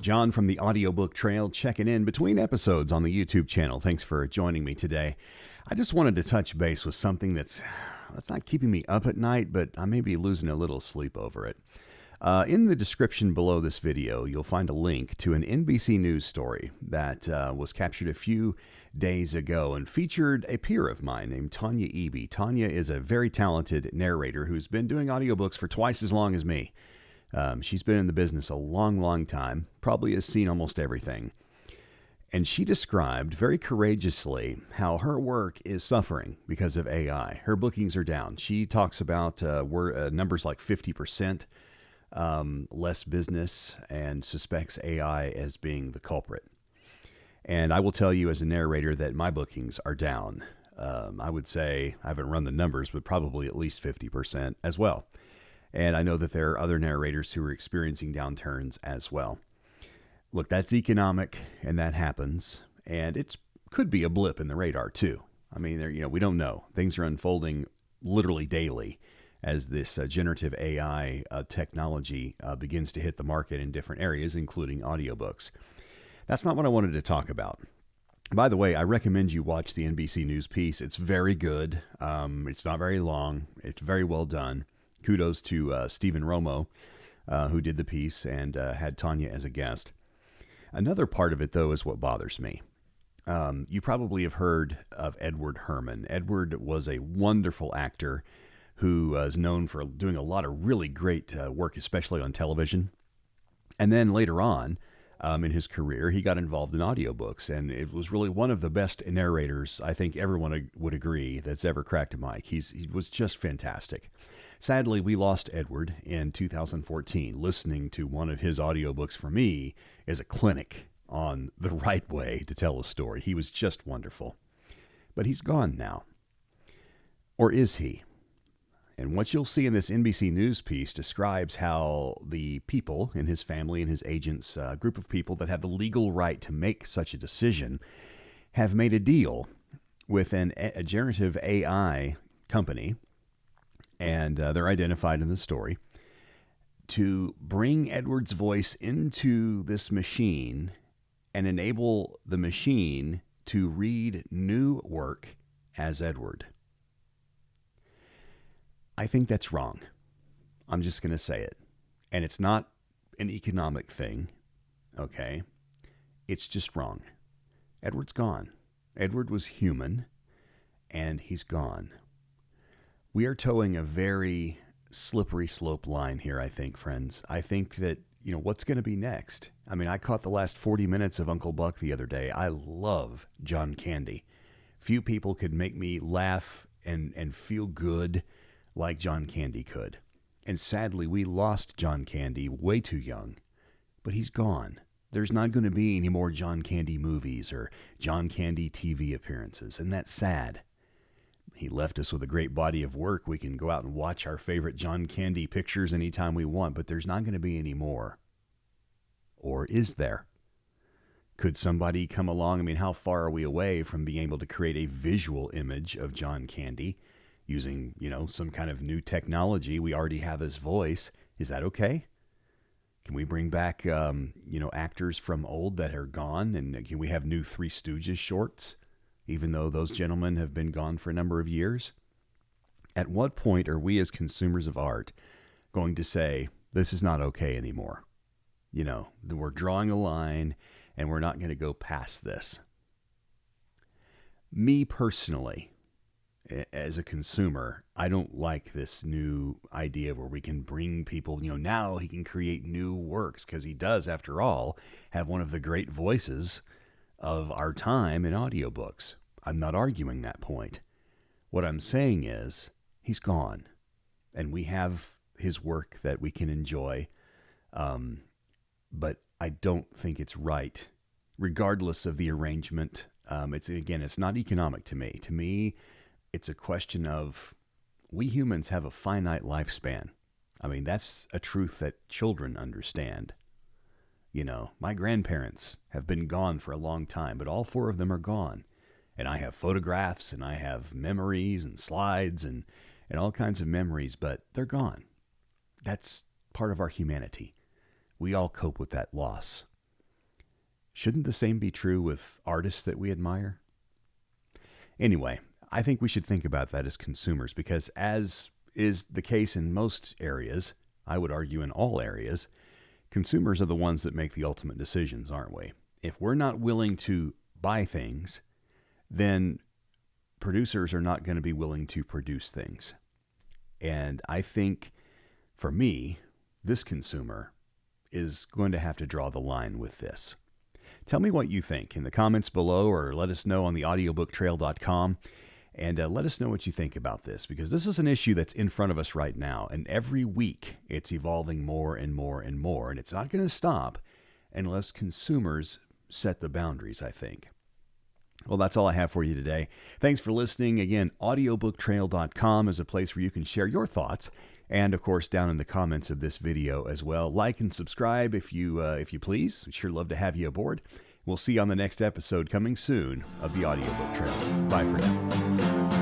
John from the Audiobook Trail checking in between episodes on the YouTube channel. Thanks for joining me today. I just wanted to touch base with something that's not keeping me up at night, but I may be losing a little sleep over it. In the description below this video, you'll find a link to an NBC News story that was captured a few days ago and featured a peer of mine named Tonya EB. Tonya is a very talented narrator who's been doing audiobooks for twice as long as me. She's been in the business a long, long time, probably has seen almost everything. And she described very courageously how her work is suffering because of AI. Her bookings are down. She talks about numbers like 50% less business and suspects AI as being the culprit. And I will tell you as a narrator that my bookings are down. I would say, I haven't run the numbers, but probably at least 50% as well. And I know that there are other narrators who are experiencing downturns as well. Look, that's economic, and that happens. And it could be a blip in the radar, too. I mean, we don't know. Things are unfolding literally daily as this generative AI technology begins to hit the market in different areas, including audiobooks. That's not what I wanted to talk about. By the way, I recommend you watch the NBC News piece. It's very good. It's not very long. It's very well done. Kudos to Stephen Romo, who did the piece and had Tonya as a guest. Another part of it, though, is what bothers me. You probably have heard of Edward Herman. Edward was a wonderful actor who is known for doing a lot of really great work, especially on television. And then later on in his career, he got involved in audiobooks, and it was really one of the best narrators, I think everyone would agree, that's ever cracked a mic. He was just fantastic. Sadly, we lost Edward in 2014. Listening to one of his audiobooks for me is a clinic on the right way to tell a story. He was just wonderful. But he's gone now. Or is he? And what you'll see in this NBC News piece describes how the people in his family and his agents, a group of people that have the legal right to make such a decision, have made a deal with a generative AI company, and they're identified in the story, to bring Edward's voice into this machine and enable the machine to read new work as Edward. I think that's wrong. I'm just going to say it. And it's not an economic thing, okay? It's just wrong. Edward's gone. Edward was human, and he's gone. We are towing a very slippery slope line here, I think, friends. I think that, what's going to be next? I mean, I caught the last 40 minutes of Uncle Buck the other day. I love John Candy. Few people could make me laugh and feel good like John Candy could. And sadly, we lost John Candy way too young. But he's gone. There's not going to be any more John Candy movies or John Candy TV appearances, and that's sad. He left us with a great body of work. We can go out and watch our favorite John Candy pictures anytime we want, but there's not going to be any more. Or is there? Could somebody come along? I mean, how far are we away from being able to create a visual image of John Candy using, some kind of new technology? We already have his voice. Is that okay? Can we bring back, actors from old that are gone? And can we have new Three Stooges shorts, even though those gentlemen have been gone for a number of years? At what point are we as consumers of art going to say, this is not okay anymore? We're drawing a line and we're not going to go past this. Me personally, as a consumer, I don't like this new idea where we can bring people, now he can create new works, because he does, after all, have one of the great voices of our time in audiobooks. I'm not arguing that point. What I'm saying is he's gone, and we have his work that we can enjoy, but I don't think it's right, regardless of the arrangement. It's not economic to me. To me, it's a question of, we humans have a finite lifespan. I mean, that's a truth that children understand. My grandparents have been gone for a long time, but all four of them are gone. And I have photographs, and I have memories and slides and all kinds of memories, but they're gone. That's part of our humanity. We all cope with that loss. shouldn't the same be true with artists that we admire? Anyway, I think we should think about that as consumers because, as is the case in most areas, I would argue in all areas, consumers are the ones that make the ultimate decisions, aren't we? If we're not willing to buy things, then producers are not going to be willing to produce things. And I think, for me, this consumer is going to have to draw the line with this. Tell me what you think in the comments below, or let us know on the audiobooktrail.com, and let us know what you think about this, because this is an issue that's in front of us right now, and every week it's evolving more and more and more, and it's not going to stop unless consumers set the boundaries, I think. Well, that's all I have for you today. Thanks for listening. Again, audiobooktrail.com is a place where you can share your thoughts, and of course, down in the comments of this video as well. Like and subscribe if you please. We'd sure love to have you aboard. We'll see you on the next episode coming soon of the Audiobook Trail. Bye for now.